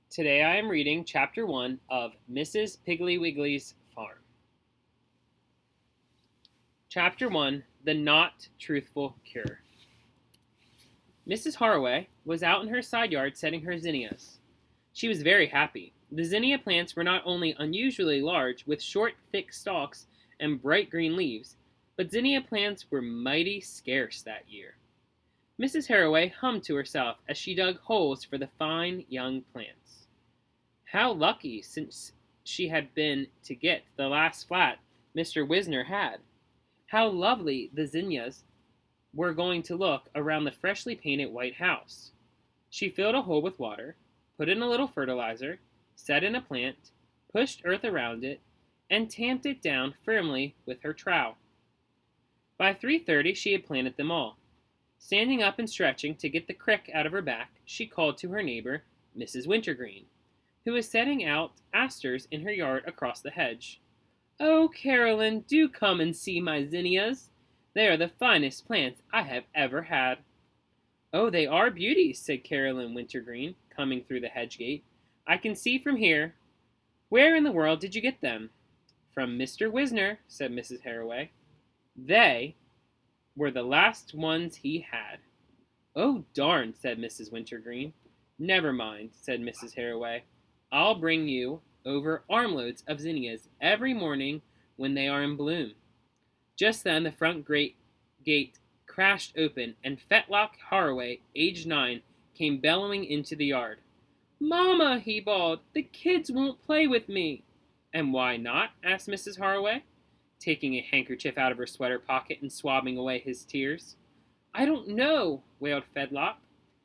Today I am reading Chapter 1 of Mrs. Piggly Wiggly's Farm. Chapter 1 The Not Truthful Cure. Mrs. Haraway was out in her side yard setting her zinnias. She was very happy. The zinnia plants were not only unusually large, with short, thick stalks and bright green leaves, but zinnia plants were mighty scarce that year. Mrs. Haraway hummed to herself as she dug holes for the fine young plants. How lucky since she had been to get the last flat Mr. Wisner had. How lovely the zinnias were going to look around the freshly painted white house. She filled a hole with water, put in a little fertilizer, set in a plant, pushed earth around it, and tamped it down firmly with her trowel. By 3:30 she had planted them all. Standing up and stretching to get the crick out of her back, she called to her neighbor, Mrs. Wintergreen, who was setting out asters in her yard across the hedge. "Oh, Caroline, do come and see my zinnias. They are the finest plants I have ever had." "Oh, they are beauties," said Caroline Wintergreen, coming through the hedge gate. "I can see from here. Where in the world did you get them?" "From Mr. Wisner," said Mrs. Haraway. "They were the last ones he had." "Oh, darn," said Mrs. Wintergreen. "Never mind," said Mrs. Haraway. "I'll bring you over armloads of zinnias every morning when they are in bloom." Just then the front gate crashed open, and Fetlock Haraway, aged 9, came bellowing into the yard. "Mamma," he bawled, "the kids won't play with me." "And why not?" asked Mrs. Haraway, taking a handkerchief out of her sweater pocket and swabbing away his tears. "I don't know," wailed Fetlock.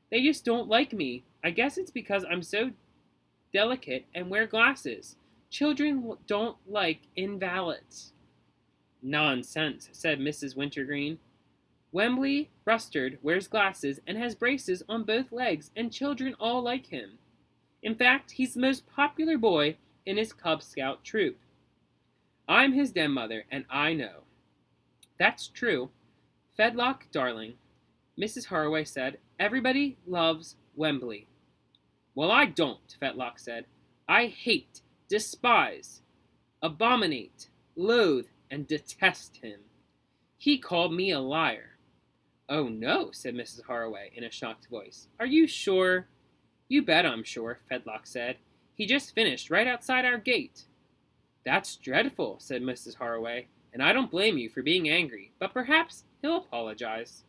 "They just don't like me. I guess it's because I'm so delicate and wear glasses. Children don't like invalids." "Nonsense," said Mrs. Wintergreen. "Wembley Bustard wears glasses and has braces on both legs, and children all like him. In fact, he's the most popular boy in his Cub Scout troop. I'm his den mother, and I know." "That's true. Fedlock, darling," Mrs. Haraway said, "everybody loves Wembley." "Well, I don't," Fetlock said. "I hate, despise, abominate, loathe, and detest him. He called me a liar." "Oh, no," said Mrs. Haraway in a shocked voice. "Are you sure?" "You bet I'm sure," Fetlock said. "He just finished right outside our gate." "That's dreadful," said Mrs. Haraway, "and I don't blame you for being angry, but perhaps he'll apologize."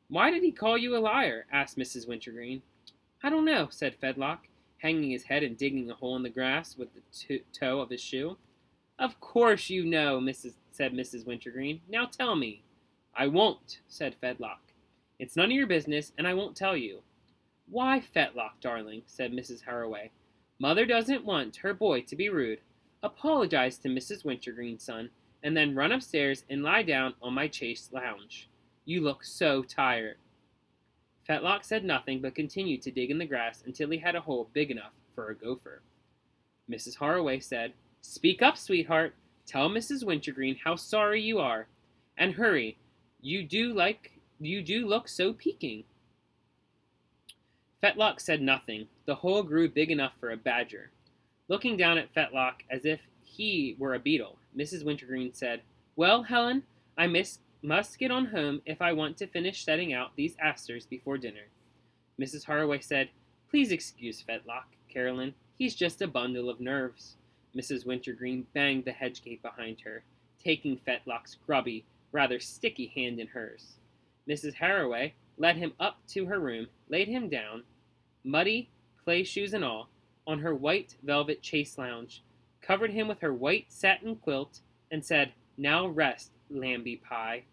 "Why did he call you a liar?" asked Mrs. Wintergreen. "I don't know," said Fedlock, hanging his head and digging a hole in the grass with the toe of his shoe. "Of course you know," said Mrs. Wintergreen. "Now tell me." "I won't," said Fedlock. "It's none of your business, and I won't tell you." "Why, Fetlock, darling," said Mrs. Haraway, "Mother doesn't want her boy to be rude. Apologize to Mrs. Wintergreen, son, and then run upstairs and lie down on my chaise lounge. You look so tired." Fetlock said nothing, but continued to dig in the grass until he had a hole big enough for a gopher. Mrs. Haraway said, "Speak up, sweetheart. Tell Mrs. Wintergreen how sorry you are. And hurry. You do look so peaking." Fetlock said nothing. The hole grew big enough for a badger. Looking down at Fetlock as if he were a beetle, Mrs. Wintergreen said, "Well, Helen, I must get on home if I want to finish setting out these asters before dinner." Mrs. Haraway said, "Please excuse Fetlock, Caroline. He's just a bundle of nerves." Mrs. Wintergreen banged the hedge gate behind her, taking Fetlock's grubby, rather sticky hand in hers. Mrs. Haraway led him up to her room, laid him down, muddy clay shoes and all, on her white velvet chaise lounge, covered him with her white satin quilt, and said, "Now rest, Lambie Pie."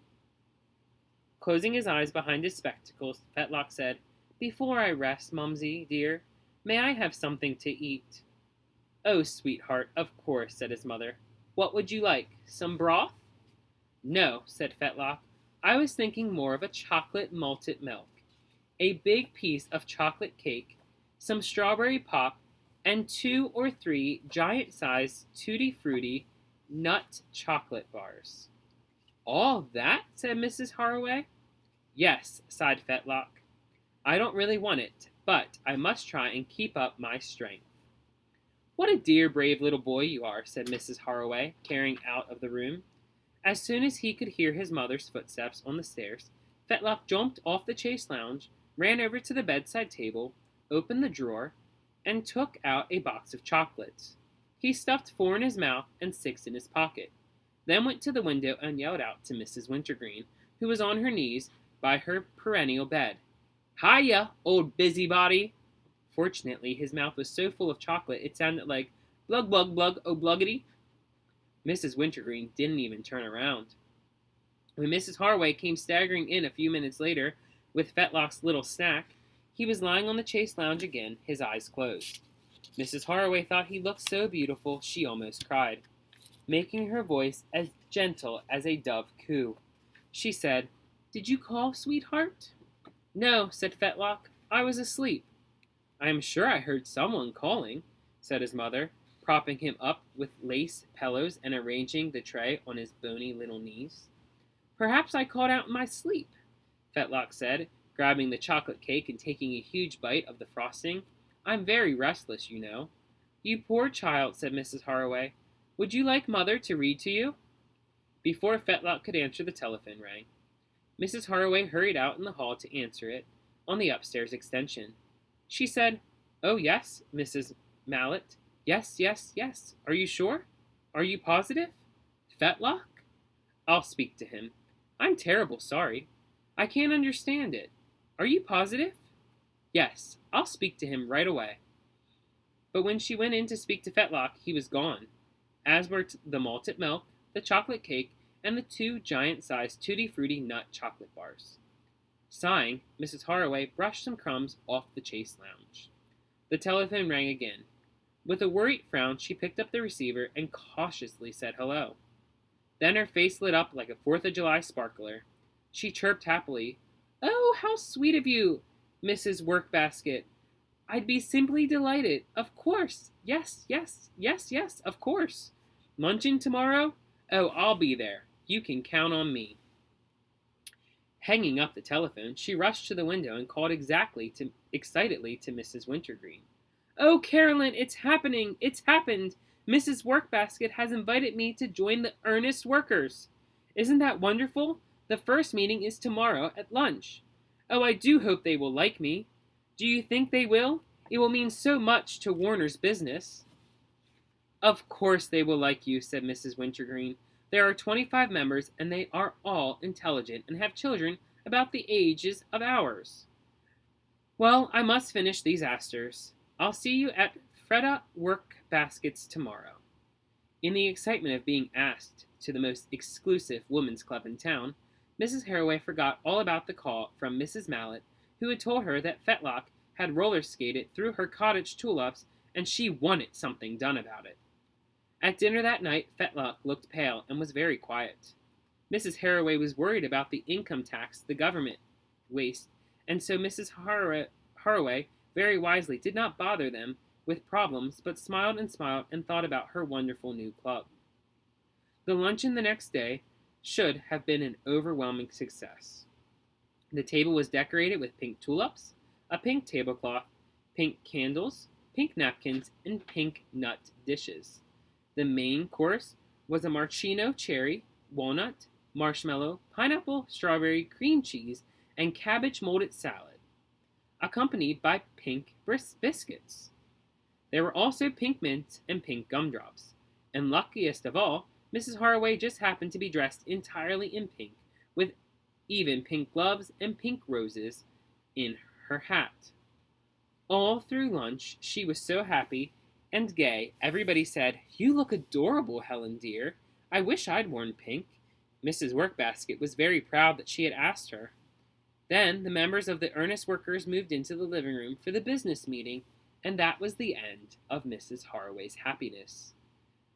Closing his eyes behind his spectacles, Fetlock said, "Before I rest, Mumsy, dear, may I have something to eat?" "Oh, sweetheart, of course," said his mother. "What would you like? Some broth?" "No," said Fetlock. "I was thinking more of a chocolate malted milk, a big piece of chocolate cake, some strawberry pop, and 2 or 3 giant-sized Tutti Frutti nut chocolate bars." "All that?" said Mrs. Haraway. "Yes," sighed Fetlock. "I don't really want it. but I must try and keep up my strength." "What a dear, brave little boy you are," said Mrs. Haraway, carrying out of the room. As soon as he could hear his mother's footsteps on the stairs, Fetlock jumped off the chaise lounge, ran over to the bedside table, opened the drawer, and took out a box of chocolates. He stuffed 4 in his mouth and 6 in his pocket, then went to the window and yelled out to Mrs. Wintergreen, who was on her knees by her perennial bed, "Hiya, old busybody!" Fortunately, his mouth was so full of chocolate it sounded like "Blug, blug, blug, oh bluggity." Mrs. Wintergreen didn't even turn around. When Mrs. Haraway came staggering in a few minutes later with Fetlock's little snack, he was lying on the chaise lounge again, his eyes closed. Mrs. Haraway thought he looked so beautiful she almost cried, making her voice as gentle as a dove coo. She said, "Did you call, sweetheart?" "No," said Fetlock. "I was asleep." "I am sure I heard someone calling," said his mother, propping him up with lace pillows and arranging the tray on his bony little knees. "Perhaps I called out in my sleep," Fetlock said, grabbing the chocolate cake and taking a huge bite of the frosting. "I'm very restless, you know." "You poor child," said Mrs. Haraway. "Would you like Mother to read to you?" Before Fetlock could answer, the telephone rang. Mrs. Haraway hurried out in the hall to answer it on the upstairs extension. She said, "Oh, yes, Mrs. Mallet. Yes, yes, yes. Are you sure? Are you positive? Fetlock? I'll speak to him. I'm terrible sorry. I can't understand it. Are you positive? Yes, I'll speak to him right away." But when she went in to speak to Fetlock, he was gone, as were the malted milk, the chocolate cake, and the 2 giant-sized Tutti Frutti nut chocolate bars. Sighing, Mrs. Haraway brushed some crumbs off the chaise lounge. The telephone rang again. With a worried frown, she picked up the receiver and cautiously said hello. Then her face lit up like a 4th of July sparkler. She chirped happily, "Oh, how sweet of you, Mrs. Workbasket. I'd be simply delighted. Of course. Yes, yes, yes, yes, of course. Luncheon tomorrow? Oh, I'll be there. You can count on me." Hanging up the telephone, she rushed to the window and called excitedly to Mrs. Wintergreen. "Oh, Carolyn, it's happening! It's happened! Mrs. Workbasket has invited me to join the Earnest Workers. Isn't that wonderful? The first meeting is tomorrow at lunch. Oh, I do hope they will like me. Do you think they will? It will mean so much to Warner's business." "Of course they will like you," said Mrs. Wintergreen. "There are 25 members, and they are all intelligent and have children about the ages of ours. Well, I must finish these asters. I'll see you at Freda Workbasket's tomorrow." In the excitement of being asked to the most exclusive women's club in town, Mrs. Haraway forgot all about the call from Mrs. Mallet, who had told her that Fetlock had roller skated through her cottage tulips, and she wanted something done about it. At dinner that night, Fetlock looked pale and was very quiet. Mrs. Haraway was worried about the income tax the government waste, and so Mrs. Haraway very wisely did not bother them with problems, but smiled and thought about her wonderful new club. The luncheon the next day should have been an overwhelming success. The table was decorated with pink tulips, a pink tablecloth, pink candles, pink napkins, and pink nut dishes. The main course was a maraschino cherry, walnut, marshmallow, pineapple, strawberry, cream cheese, and cabbage molded salad, accompanied by pink biscuits. There were also pink mints and pink gumdrops, and luckiest of all, Mrs. Haraway just happened to be dressed entirely in pink, with even pink gloves and pink roses in her hat. All through lunch, she was so happy and gay, everybody said, "You look adorable, Helen dear. I wish I'd worn pink." Mrs. Workbasket was very proud that she had asked her. Then the members of the Earnest Workers moved into the living room for the business meeting, and that was the end of Mrs. Haraway's happiness.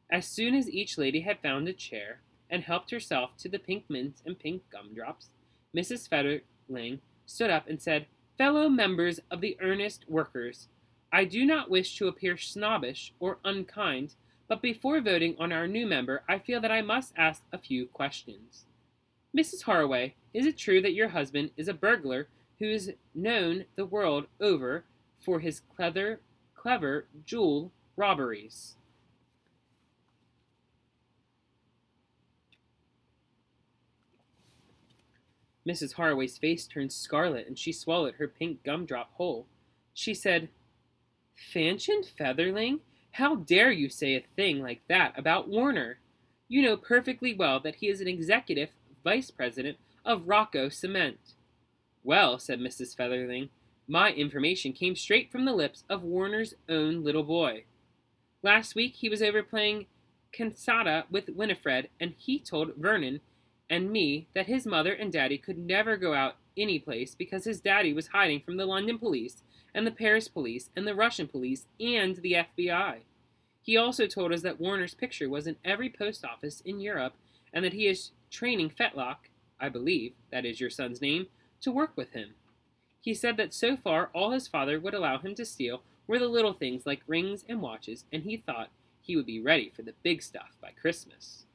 As soon as each lady had found a chair and helped herself to the pink mints and pink gumdrops, Mrs. Fetterling stood up and said, "Fellow members of the Earnest Workers, I do not wish to appear snobbish or unkind, but before voting on our new member, I feel that I must ask a few questions. Mrs. Haraway, is it true that your husband is a burglar who is known the world over for his clever jewel robberies. Mrs. Haraway's face turned scarlet and she swallowed her pink gumdrop whole. She said, Fanchon Featherling, how dare you say a thing like that about Warner? You know perfectly well that he is an executive vice president of Rocco Cement. Well, said Mrs. Featherling, my information came straight from the lips of Warner's own little boy. Last week he was over playing cansata with Winifred, and he told Vernon and me that his mother and daddy could never go out any place because his daddy was hiding from the London police and the Paris police and the Russian police and the FBI. He also told us that Warner's picture was in every post office in Europe and that he is training Fetlock, I believe that is your son's name, to work with him. He said that so far all his father would allow him to steal were the little things like rings and watches, and he thought he would be ready for the big stuff by Christmas.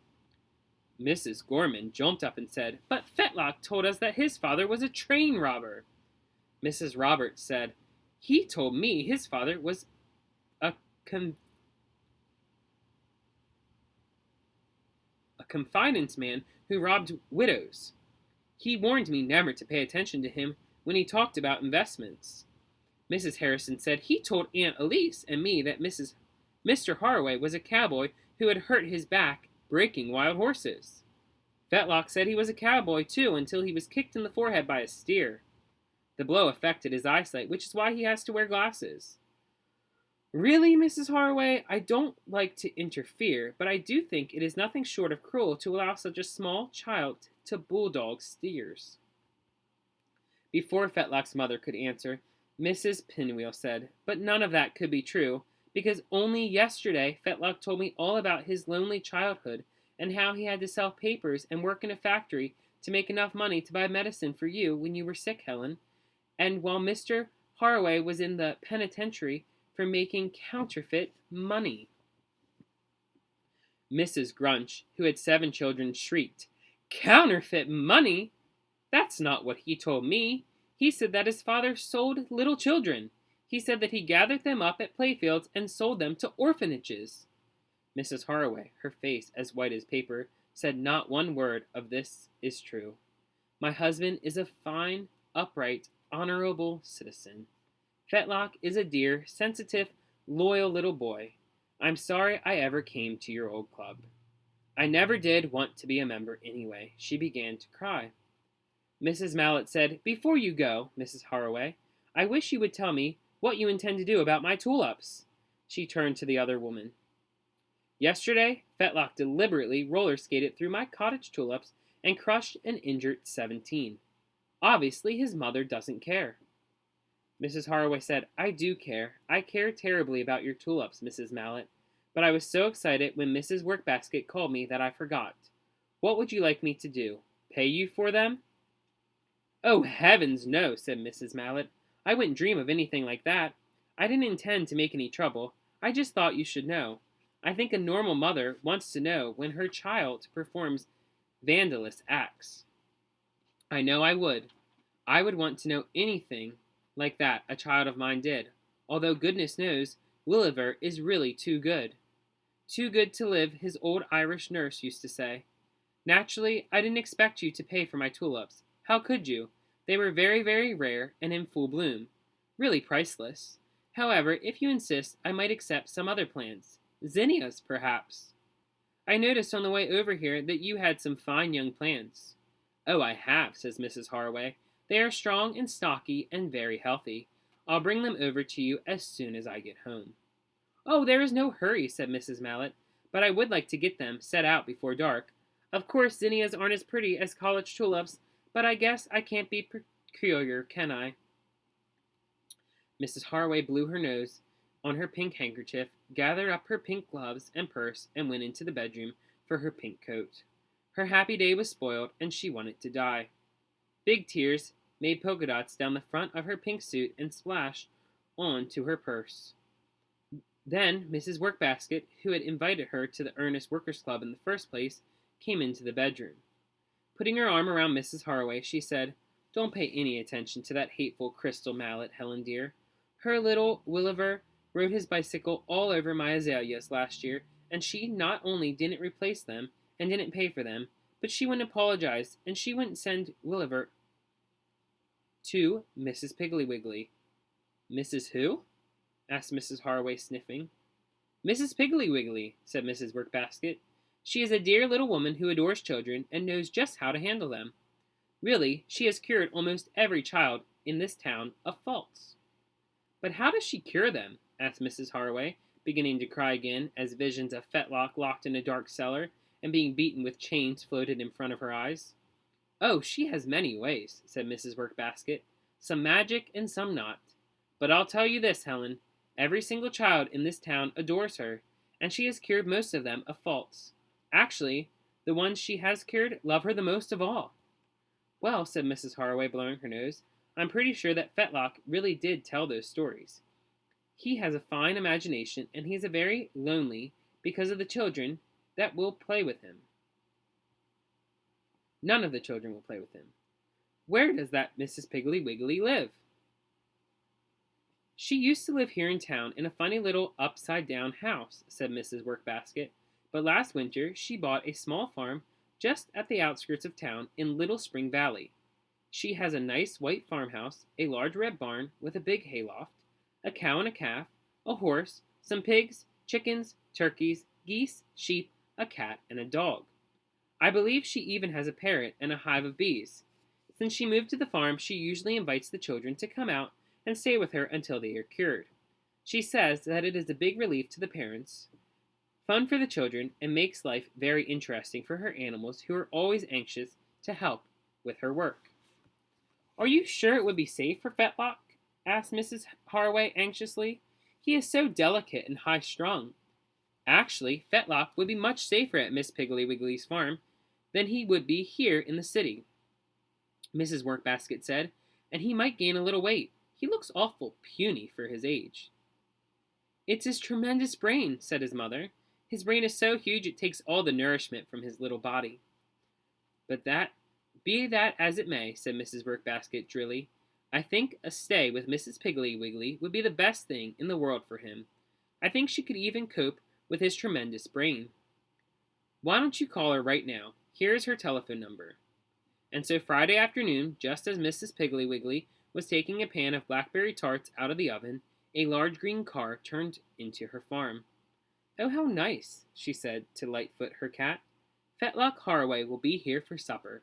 Mrs. Gorman jumped up and said, But Fetlock told us that his father was a train robber. Mrs. Roberts said, He told me his father was a confidence man who robbed widows. He warned me never to pay attention to him when he talked about investments. Mrs. Harrison said he told Aunt Elise and me that Mr. Haraway was a cowboy who had hurt his back breaking wild horses. Fetlock said he was a cowboy too until he was kicked in the forehead by a steer. The blow affected his eyesight, which is why he has to wear glasses. Really, Mrs. Haraway, I don't like to interfere, but I do think it is nothing short of cruel to allow such a small child to bulldog steers. Before Fetlock's mother could answer, Mrs. Pinwheel said, But none of that could be true, because only yesterday Fetlock told me all about his lonely childhood and how he had to sell papers and work in a factory to make enough money to buy medicine for you when you were sick, Helen. And while Mr. Haraway was in the penitentiary for making counterfeit money. Mrs. Grunch, who had 7 children, shrieked, Counterfeit money? That's not what he told me. He said that his father sold little children. He said that he gathered them up at playfields and sold them to orphanages. Mrs. Haraway, her face as white as paper, said not one word of this is true. My husband is a fine, upright, honorable citizen. Fetlock is a dear, sensitive, loyal little boy. I'm sorry I ever came to your old club. I never did want to be a member anyway. She began to cry. Mrs. Mallet said, Before you go, Mrs. Haraway, I wish you would tell me what you intend to do about my tulips. She turned to the other woman. Yesterday, Fetlock deliberately roller skated through my cottage tulips and crushed and injured 17. Obviously, his mother doesn't care. Mrs. Haraway said, I do care. I care terribly about your tulips, Mrs. Mallet. But I was so excited when Mrs. Workbasket called me that I forgot. What would you like me to do? Pay you for them? Oh, heavens, no, said Mrs. Mallet. I wouldn't dream of anything like that. I didn't intend to make any trouble. I just thought you should know. I think a normal mother wants to know when her child performs vandalous acts. I know I would. I would want to know anything like that a child of mine did, although goodness knows Williver is really too good. Too good to live, his old Irish nurse used to say. Naturally, I didn't expect you to pay for my tulips. How could you? They were very, very rare and in full bloom. Really priceless. However, if you insist, I might accept some other plants. Zinnias, perhaps. I noticed on the way over here that you had some fine young plants. Oh, I have, says Mrs. Haraway. They are strong and stocky and very healthy. I'll bring them over to you as soon as I get home. Oh, there is no hurry, said Mrs. Mallet, but I would like to get them set out before dark. Of course, zinnias aren't as pretty as college tulips, but I guess I can't be peculiar, can I? Mrs. Haraway blew her nose on her pink handkerchief, gathered up her pink gloves and purse, and went into the bedroom for her pink coat. Her happy day was spoiled, and she wanted to die. Big tears made polka dots down the front of her pink suit and splashed on to her purse. Then Mrs. Workbasket, who had invited her to the Earnest Workers' Club in the first place, came into the bedroom. Putting her arm around Mrs. Haraway, she said, Don't pay any attention to that hateful Crystal Mallet, Helen dear. Her little Williver rode his bicycle all over my azaleas last year, and she not only didn't replace them and didn't pay for them, but she wouldn't apologize, and she wouldn't send Williver to Mrs. Piggly Wiggly. Mrs. Who? Asked Mrs. Haraway, sniffing. Mrs. Piggly Wiggly, said Mrs. Workbasket. She is a dear little woman who adores children and knows just how to handle them. Really, she has cured almost every child in this town of faults. But how does she cure them? Asked Mrs. Haraway, beginning to cry again as visions of Fetlock locked in a dark cellar and being beaten with chains floated in front of her eyes. Oh, she has many ways, said Mrs. Workbasket, some magic and some not. But I'll tell you this, Helen, every single child in this town adores her, and she has cured most of them of faults. Actually, the ones she has cured love her the most of all. Well, said Mrs. Haraway, blowing her nose, I'm pretty sure that Fetlock really did tell those stories. He has a fine imagination, and he's a very lonely because of the children that will play with him. None of the children will play with him. Where does that Mrs. Piggly Wiggly live? She used to live here in town in a funny little upside-down house, said Mrs. Workbasket, but last winter she bought a small farm just at the outskirts of town in Little Spring Valley. She has a nice white farmhouse, a large red barn with a big hayloft, a cow and a calf, a horse, some pigs, chickens, turkeys, geese, sheep, a cat, and a dog. I believe she even has a parrot and a hive of bees. Since she moved to the farm, she usually invites the children to come out and stay with her until they are cured. She says that it is a big relief to the parents, fun for the children, and makes life very interesting for her animals who are always anxious to help with her work. Are you sure it would be safe for Fetlock? Asked Mrs. Haraway anxiously. He is so delicate and high-strung. Actually, Fetlock would be much safer at Miss Piggly Wiggly's farm than he would be here in the city, Mrs. Workbasket said, and he might gain a little weight. He looks awful puny for his age. It's his tremendous brain, said his mother. His brain is so huge it takes all the nourishment from his little body. But be that as it may, said Mrs. Workbasket drily, I think a stay with Mrs. Piggly Wiggly would be the best thing in the world for him. I think she could even cope with his tremendous brain. Why don't you call her right now? Here is her telephone number. And so Friday afternoon, just as Mrs. Piggly Wiggly was taking a pan of blackberry tarts out of the oven, a large green car turned into her farm. Oh, how nice, she said to Lightfoot, her cat. Fetlock Haraway will be here for supper.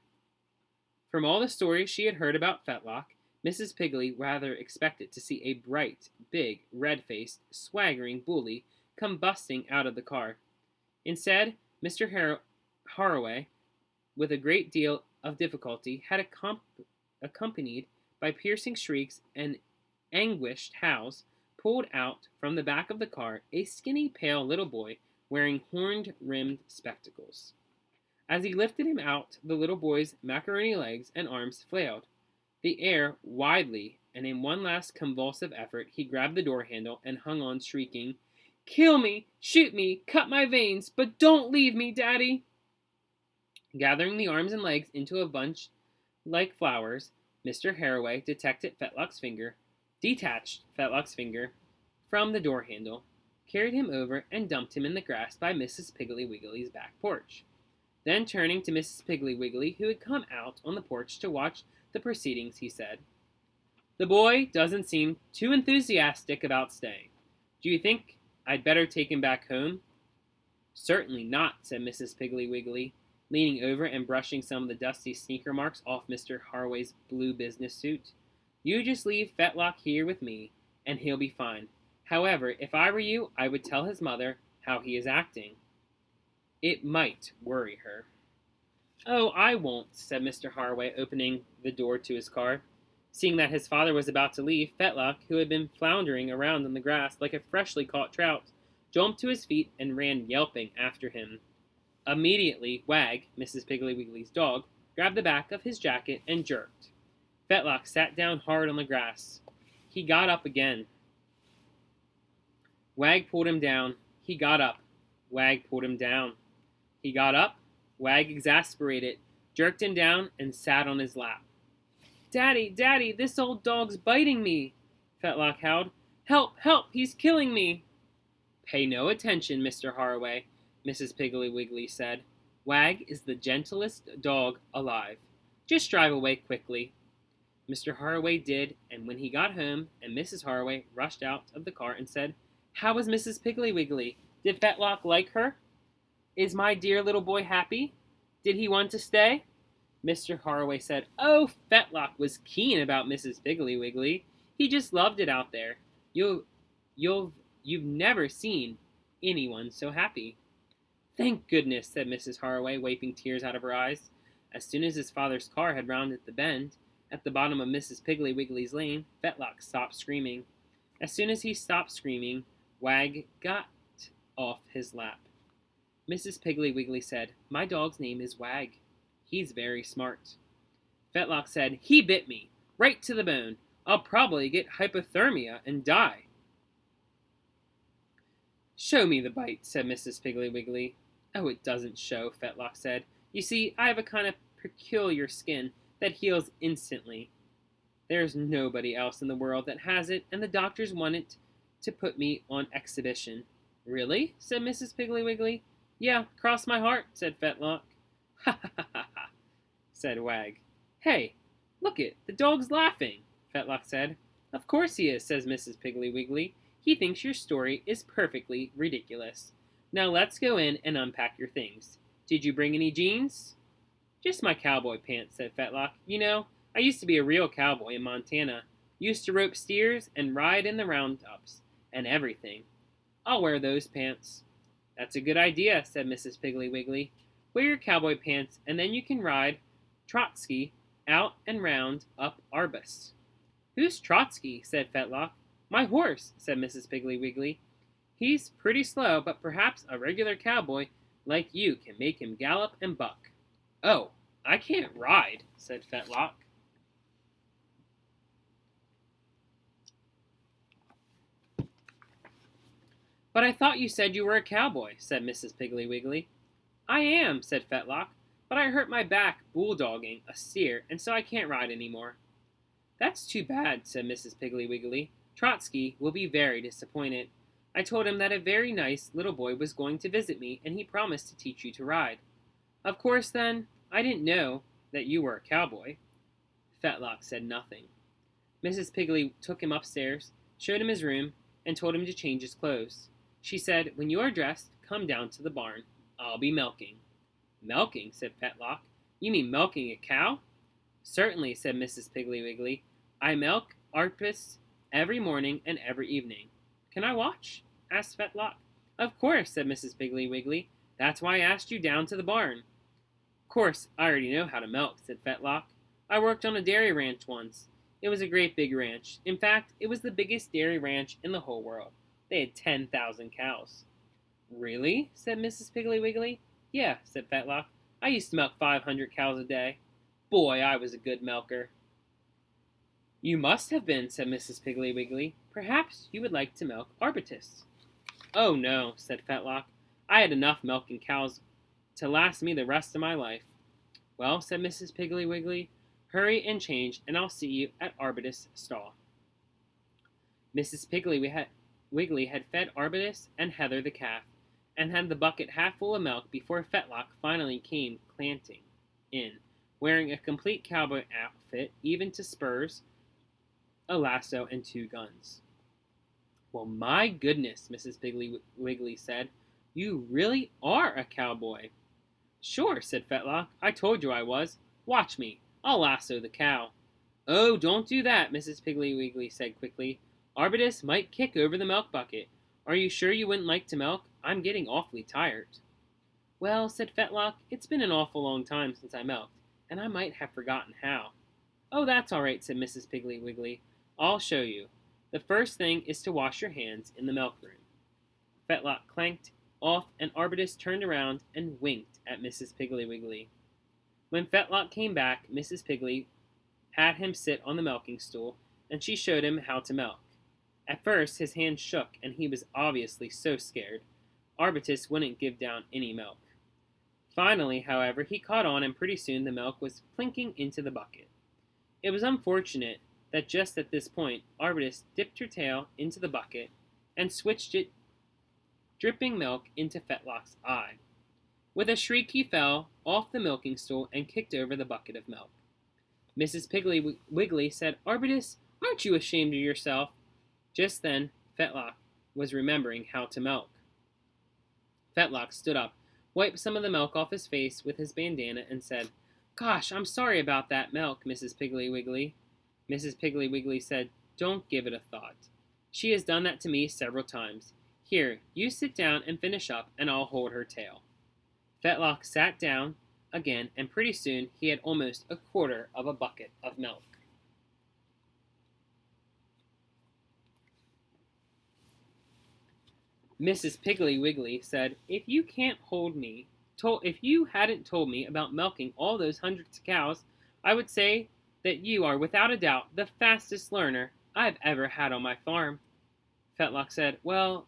From all the stories she had heard about Fetlock, Mrs. Piggly rather expected to see a bright, big, red-faced, swaggering bully come busting out of the car. Instead, Mr. Haraway, with a great deal of difficulty, had accompanied by piercing shrieks and anguished howls, pulled out from the back of the car a skinny, pale little boy wearing horn-rimmed spectacles. As he lifted him out, the little boy's macaroni legs and arms flailed the air widely, and in one last convulsive effort, he grabbed the door handle and hung on, shrieking, Kill me! Shoot me! Cut my veins! But don't leave me, Daddy! Gathering the arms and legs into a bunch like flowers, Mr. Haraway detached Fetlock's finger from the door handle, carried him over, and dumped him in the grass by Mrs. Piggly Wiggly's back porch. Then turning to Mrs. Piggly Wiggly, who had come out on the porch to watch the proceedings, he said, The boy doesn't seem too enthusiastic about staying. Do you think I'd better take him back home? Certainly not, said Mrs. Piggly Wiggly, leaning over and brushing some of the dusty sneaker marks off Mr. Haraway's blue business suit. You just leave Fetlock here with me, and he'll be fine. However, if I were you, I would tell his mother how he is acting. It might worry her. Oh, I won't, said Mr. Haraway, opening the door to his car. Seeing that his father was about to leave, Fetlock, who had been floundering around in the grass like a freshly caught trout, jumped to his feet and ran yelping after him. Immediately, Wag, Mrs. Piggly Wiggly's dog, grabbed the back of his jacket and jerked. Fetlock sat down hard on the grass. He got up again. Wag pulled him down. He got up. Wag pulled him down. He got up. Wag, exasperated, jerked him down and sat on his lap. Daddy, Daddy, this old dog's biting me, Fetlock howled. Help! Help! He's killing me! Pay no attention, Mr. Haraway, Mrs. Piggly Wiggly said. Wag is the gentlest dog alive. Just drive away quickly. Mr. Haraway did, and when he got home, and Mrs. Haraway rushed out of the car and said, How is Mrs. Piggly Wiggly? Did Fetlock like her? Is my dear little boy happy? Did he want to stay? Mr. Haraway said, Oh, Fetlock was keen about Mrs. Piggly Wiggly. He just loved it out there. You've never seen anyone so happy. Thank goodness, said Mrs. Haraway, wiping tears out of her eyes. As soon as his father's car had rounded the bend, at the bottom of Mrs. Piggly Wiggly's lane, Fetlock stopped screaming. As soon as he stopped screaming, Wag got off his lap. Mrs. Piggly Wiggly said, My dog's name is Wag. He's very smart. Fetlock said, He bit me, right to the bone. I'll probably get hypothermia and die. Show me the bite, said Mrs. Piggly Wiggly. Oh, it doesn't show, Fetlock said. You see, I have a kind of peculiar skin that heals instantly. There's nobody else in the world that has it, and the doctors wanted to put me on exhibition. Really? Said Mrs. Piggly Wiggly. Yeah, cross my heart, said Fetlock. Ha ha ha ha ha, said Wag. Hey, look it, the dog's laughing, Fetlock said. Of course he is, says Mrs. Piggly Wiggly. He thinks your story is perfectly ridiculous. Now let's go in and unpack your things. Did you bring any jeans? Just my cowboy pants, said Fetlock. You know, I used to be a real cowboy in Montana. Used to rope steers and ride in the roundups and everything. I'll wear those pants. That's a good idea, said Mrs. Piggly Wiggly. Wear your cowboy pants, and then you can ride Trotsky out and round up Arbus. Who's Trotsky? Said Fetlock. My horse, said Mrs. Piggly Wiggly. He's pretty slow, but perhaps a regular cowboy like you can make him gallop and buck. Oh, I can't ride, said Fetlock. But I thought you said you were a cowboy, said Mrs. Piggly Wiggly. I am, said Fetlock, but I hurt my back bulldogging a steer, and so I can't ride any more. That's too bad, said Mrs. Piggly Wiggly. Trotsky will be very disappointed. I told him that a very nice little boy was going to visit me, and he promised to teach you to ride. Of course, then, I didn't know that you were a cowboy. Fetlock said nothing. Mrs. Piggly took him upstairs, showed him his room, and told him to change his clothes. She said, When you are dressed, come down to the barn. I'll be milking. Milking, said Fetlock. You mean milking a cow? Certainly, said Mrs. Piggly Wiggly. I milk Arpus every morning and every evening. Can I watch? Asked Fetlock. Of course, said Mrs. Piggly Wiggly. That's why I asked you down to the barn. Of course, I already know how to milk, said Fetlock. I worked on a dairy ranch once. It was a great big ranch. In fact, it was the biggest dairy ranch in the whole world. They had 10,000 cows. Really? Said Mrs. Piggly Wiggly. Yeah, said Fetlock. I used to milk 500 cows a day. Boy, I was a good milker. You must have been, said Mrs. Piggly Wiggly. Perhaps you would like to milk Arbutus. Oh, no, said Fetlock. I had enough milking cows to last me the rest of my life. Well, said Mrs. Piggly Wiggly, hurry and change, and I'll see you at Arbutus' stall. Mrs. Piggly Wiggly had fed Arbutus and Heather the calf, and had the bucket half full of milk before Fetlock finally came clanting in, wearing a complete cowboy outfit, even to spurs, a lasso, and 2 guns. Well, my goodness, Mrs. Piggly Wiggly said, you really are a cowboy. Sure, said Fetlock. I told you I was. Watch me. I'll lasso the cow. Oh, don't do that, Mrs. Piggly Wiggly said quickly. Arbutus might kick over the milk bucket. Are you sure you wouldn't like to milk? I'm getting awfully tired. Well, said Fetlock, it's been an awful long time since I milked, and I might have forgotten how. Oh, that's all right, said Mrs. Piggly Wiggly. I'll show you. The first thing is to wash your hands in the milk room. Fetlock clanked off, and Arbutus turned around and winked at Mrs. Piggly Wiggly. When Fetlock came back, Mrs. Piggly had him sit on the milking stool, and she showed him how to milk. At first, his hands shook, and he was obviously so scared. Arbutus wouldn't give down any milk. Finally, however, he caught on, and pretty soon the milk was plinking into the bucket. It was unfortunate that just at this point Arbutus dipped her tail into the bucket and switched it dripping milk into Fetlock's eye. With a shriek he fell off the milking stool and kicked over the bucket of milk. Mrs. Piggly Wiggly said, "Arbutus, aren't you ashamed of yourself?" Just then, Fetlock was remembering how to milk. Fetlock stood up, wiped some of the milk off his face with his bandana, and said, "Gosh, I'm sorry about that milk, Mrs. Piggly Wiggly." Mrs. Piggly Wiggly said, "Don't give it a thought. She has done that to me several times. Here, you sit down and finish up, and I'll hold her tail." Fetlock sat down again, and pretty soon he had almost a quarter of a bucket of milk. Mrs. Piggly Wiggly said, if you hadn't told me about milking all those hundreds of cows, I would say that you are without a doubt the fastest learner I've ever had on my farm." Fetlock said, well,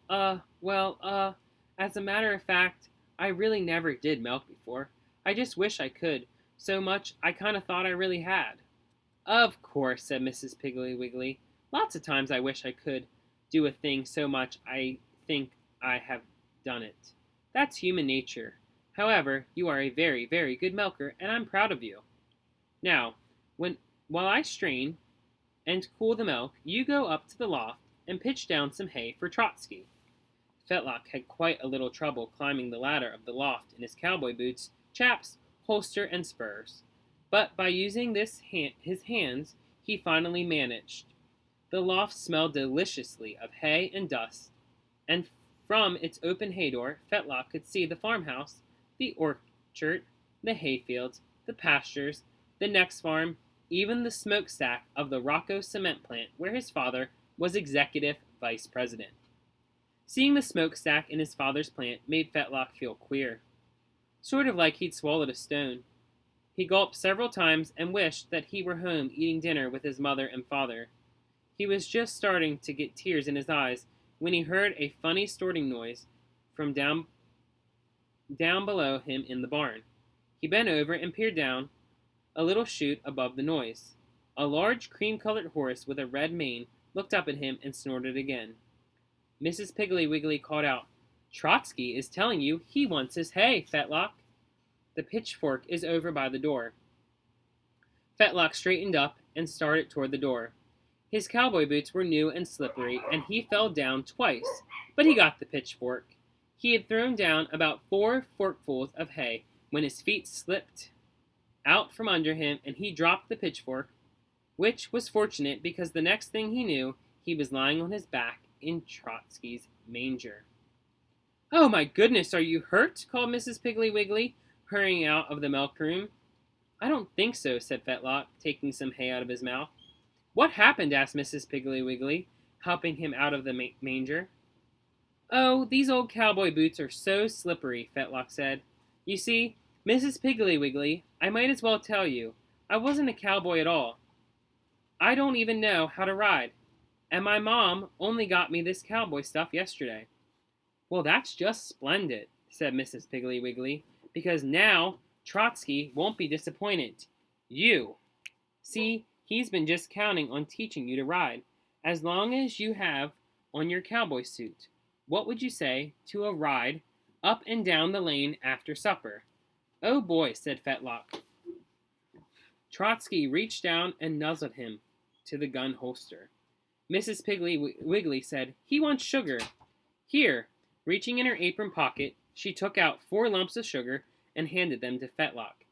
as a matter of fact, I really never did milk before. I just wish I could, so much I kind of thought I really had." "Of course," said Mrs. Piggly Wiggly. "Lots of times I wish I could do a thing so much I think I have done it. That's human nature. However, you are a very, very good milker, and I'm proud of you. Now, while I strain and cool the milk, you go up to the loft and pitch down some hay for Trotsky." Fetlock had quite a little trouble climbing the ladder of the loft in his cowboy boots, chaps, holster, and spurs. But by using his hands, he finally managed. The loft smelled deliciously of hay and dust, and from its open hay door, Fetlock could see the farmhouse, the orchard, the hayfields, the pastures, the next farm, even the smokestack of the Rocco cement plant where his father was executive vice president. Seeing the smokestack in his father's plant made Fetlock feel queer. Sort of like he'd swallowed a stone. He gulped several times and wished that he were home eating dinner with his mother and father. He was just starting to get tears in his eyes when he heard a funny snorting noise from down below him in the barn. He bent over and peered down a little chute above the noise. A large cream-colored horse with a red mane looked up at him and snorted again. Mrs. Piggly Wiggly called out, "Trotsky is telling you he wants his hay, Fetlock. The pitchfork is over by the door." Fetlock straightened up and started toward the door. His cowboy boots were new and slippery, and he fell down twice, but he got the pitchfork. He had thrown down about 4 forkfuls of hay when his feet slipped out from under him, and he dropped the pitchfork, which was fortunate because the next thing he knew, he was lying on his back in Trotsky's manger. "Oh my goodness, are you hurt?" called Mrs. Piggly Wiggly, hurrying out of the milk room. "I don't think so," said Fetlock, taking some hay out of his mouth. "What happened?" asked Mrs. Piggly Wiggly, helping him out of the manger. "Oh, these old cowboy boots are so slippery," Fetlock said. "You see, Mrs. Piggly Wiggly, I might as well tell you, I wasn't a cowboy at all. I don't even know how to ride. And my mom only got me this cowboy stuff yesterday." "Well, that's just splendid," said Mrs. Piggly Wiggly, "because now Trotsky won't be disappointed. See, he's been just counting on teaching you to ride, as long as you have on your cowboy suit. What would you say to a ride up and down the lane after supper?" "Oh boy," said Fetlock. Trotsky reached down and nuzzled him to the gun holster. Mrs. Piggly Wiggly said, "He wants sugar." "Here." Reaching in her apron pocket, she took out 4 lumps of sugar and handed them to Fetlock.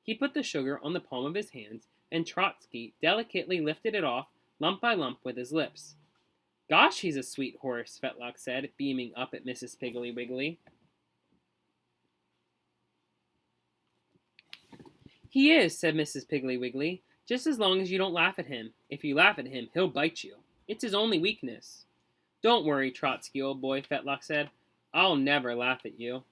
He put the sugar on the palm of his hands, and Trotsky delicately lifted it off, lump by lump, with his lips. "Gosh, he's a sweet horse," Fetlock said, beaming up at Mrs. Piggly Wiggly. "He is," said Mrs. Piggly Wiggly, "just as long as you don't laugh at him. If you laugh at him, he'll bite you. It's his only weakness." "Don't worry, Trotsky, old boy," Fetlock said. "I'll never laugh at you."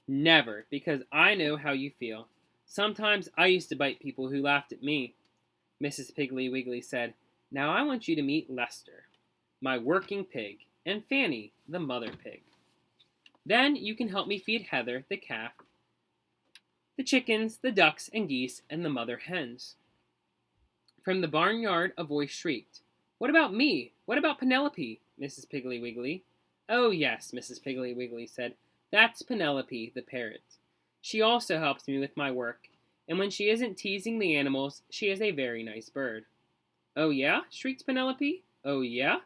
"Never, because I know how you feel. Sometimes I used to bite people who laughed at me." Mrs. Piggly Wiggly said, "Now I want you to meet Lester, my working pig, and Fanny, the mother pig. Then you can help me feed Heather, the calf, the chickens, the ducks and geese, and the mother hens." From the barnyard a voice shrieked, "What about me? What about Penelope?" Mrs. Piggly Wiggly. "Oh, yes," Mrs. Piggly Wiggly said. "That's Penelope, the parrot. She also helps me with my work, and when she isn't teasing the animals, she is a very nice bird." "Oh, yeah?" shrieked Penelope. "Oh, yeah?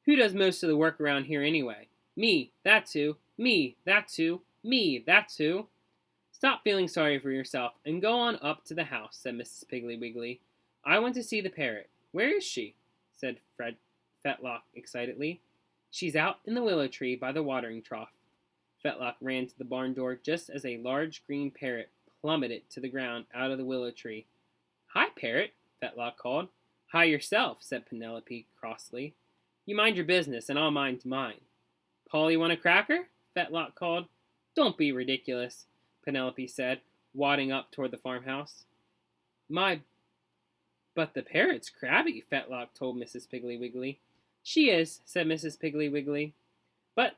Who does most of the work around here anyway? Me, that's who. Me, that's who. Me, that's who." "Stop feeling sorry for yourself and go on up to the house," said Mrs. Piggly Wiggly. "I want to see the parrot." "Where is she?" said Fetlock excitedly. "She's out in the willow tree by the watering trough." Fetlock ran to the barn door just as a large green parrot plummeted to the ground out of the willow tree. "Hi, parrot," Fetlock called. "Hi yourself," said Penelope crossly. "You mind your business and I'll mind mine." "Polly, want a cracker?" Fetlock called. "Don't be ridiculous," Penelope said, wadding up toward the farmhouse. "My, but the parrot's crabby," Fetlock told Mrs. Piggly Wiggly. "She is," said Mrs. Piggly Wiggly. "But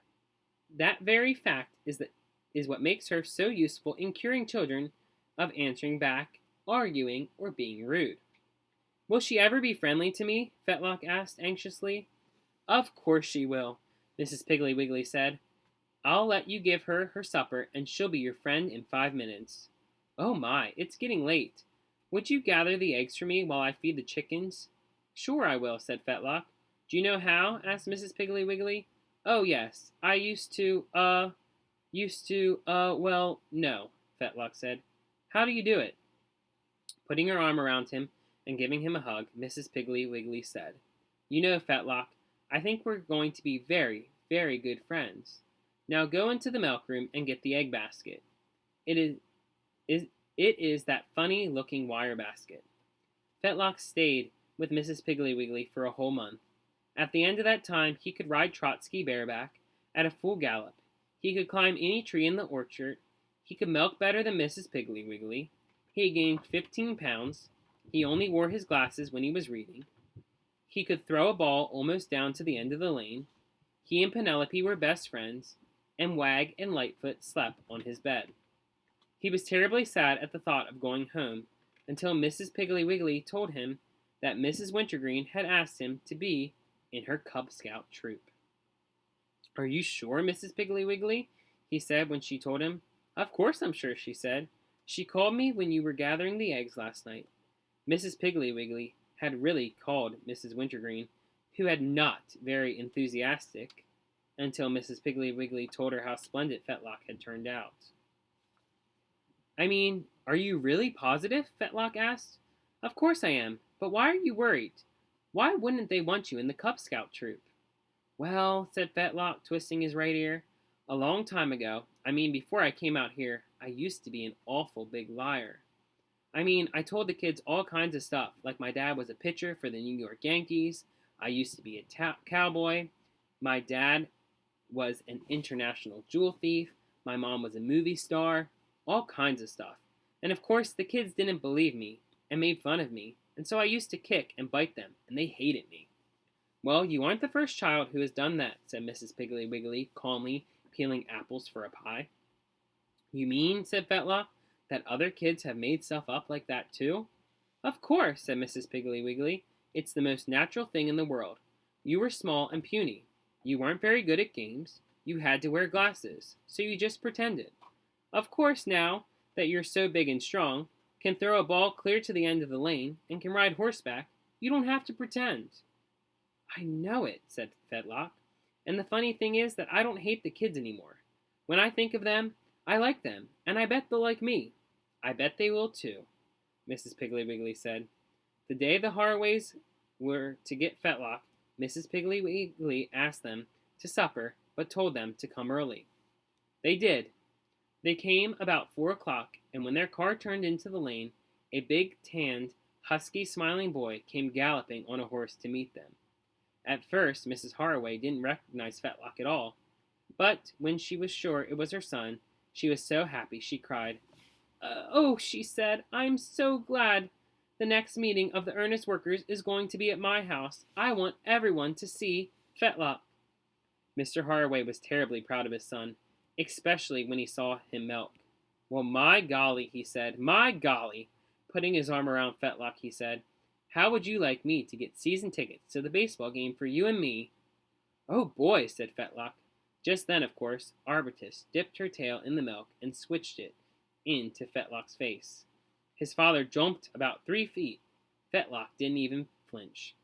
that very fact is what makes her so useful in curing children of answering back, arguing, or being rude." "Will she ever be friendly to me?" Fetlock asked anxiously. "Of course she will," Mrs. Piggly Wiggly said. "I'll let you give her her supper, and she'll be your friend in 5 minutes. Oh my, it's getting late. Would you gather the eggs for me while I feed the chickens?" "Sure I will," said Fetlock. "Do you know how?" asked Mrs. Piggly Wiggly. "Oh, yes, I well, no," Fetlock said. "How do you do it?" Putting her arm around him and giving him a hug, Mrs. Piggly Wiggly said, "You know, Fetlock, I think we're going to be very, very good friends. Now go into the milk room and get the egg basket. It is that funny-looking wire basket." Fetlock stayed with Mrs. Piggly Wiggly for a whole month. At the end of that time he could ride Trotsky bareback at a full gallop. He could climb any tree in the orchard. He could milk better than Mrs. Piggly Wiggly. He had gained 15 pounds. He only wore his glasses when he was reading. He could throw a ball almost down to the end of the lane. He and Penelope were best friends, and Wag and Lightfoot slept on his bed. He was terribly sad at the thought of going home, until Mrs. Piggly Wiggly told him that Mrs. Wintergreen had asked him to be in her Cub Scout troop. "Are you sure, Mrs. Piggly Wiggly?" he said when she told him. "Of course I'm sure," she said. "She called me when you were gathering the eggs last night." Mrs. Piggly Wiggly had really called Mrs. Wintergreen, who had not very enthusiastic, until Mrs. Piggly Wiggly told her how splendid Fetlock had turned out. "I mean, are you really positive?" Fetlock asked. "Of course I am, but why are you worried? Why wouldn't they want you in the Cub Scout troop?" "Well," said Fetlock, twisting his right ear, "a long time ago, I mean before I came out here, I used to be an awful big liar. I mean, I told the kids all kinds of stuff, like my dad was a pitcher for the New York Yankees, I used to be a cowboy, my dad was an international jewel thief, my mom was a movie star, all kinds of stuff. And of course, the kids didn't believe me and made fun of me, and so I used to kick and bite them, and they hated me." "Well, you aren't the first child who has done that," said Mrs. Piggly Wiggly, calmly peeling apples for a pie. "You mean," said Fetlock, "that other kids have made stuff up like that too?" "Of course," said Mrs. Piggly Wiggly. "It's the most natural thing in the world. You were small and puny. You weren't very good at games. You had to wear glasses, so you just pretended. Of course, now that you're so big and strong, can throw a ball clear to the end of the lane, and can ride horseback, you don't have to pretend." "I know it," said Fetlock. "And the funny thing is that I don't hate the kids anymore. When I think of them, I like them, and I bet they'll like me." "I bet they will too," Mrs. Piggly Wiggly said. The day the Haraways were to get Fetlock, Mrs. Piggly Wiggly asked them to supper, but told them to come early. They did. They came about 4 o'clock, and when their car turned into the lane, a big, tanned, husky, smiling boy came galloping on a horse to meet them. At first, Mrs. Haraway didn't recognize Fetlock at all, but when she was sure it was her son, she was so happy she cried. "Oh," she said, "I'm so glad. The next meeting of the earnest workers is going to be at my house. I want everyone to see Fetlock." Mr. Haraway was terribly proud of his son, especially when he saw him milk. "Well, my golly," he said, "my golly." Putting his arm around Fetlock, he said, How would you like me to get season tickets to the baseball game for you and me?" "Oh boy," said Fetlock. Just then, of course, Arbutus dipped her tail in the milk and switched it into Fetlock's face. His father jumped about 3 feet. Fetlock didn't even flinch.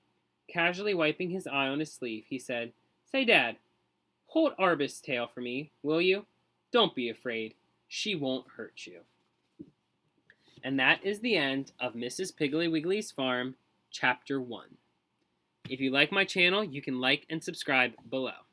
Casually wiping his eye on his sleeve, he said, "Say, Dad, hold Arbus' tail for me, will you? Don't be afraid. She won't hurt you." And that is the end of Mrs. Piggly Wiggly's Farm, Chapter 1. If you like my channel, you can like and subscribe below.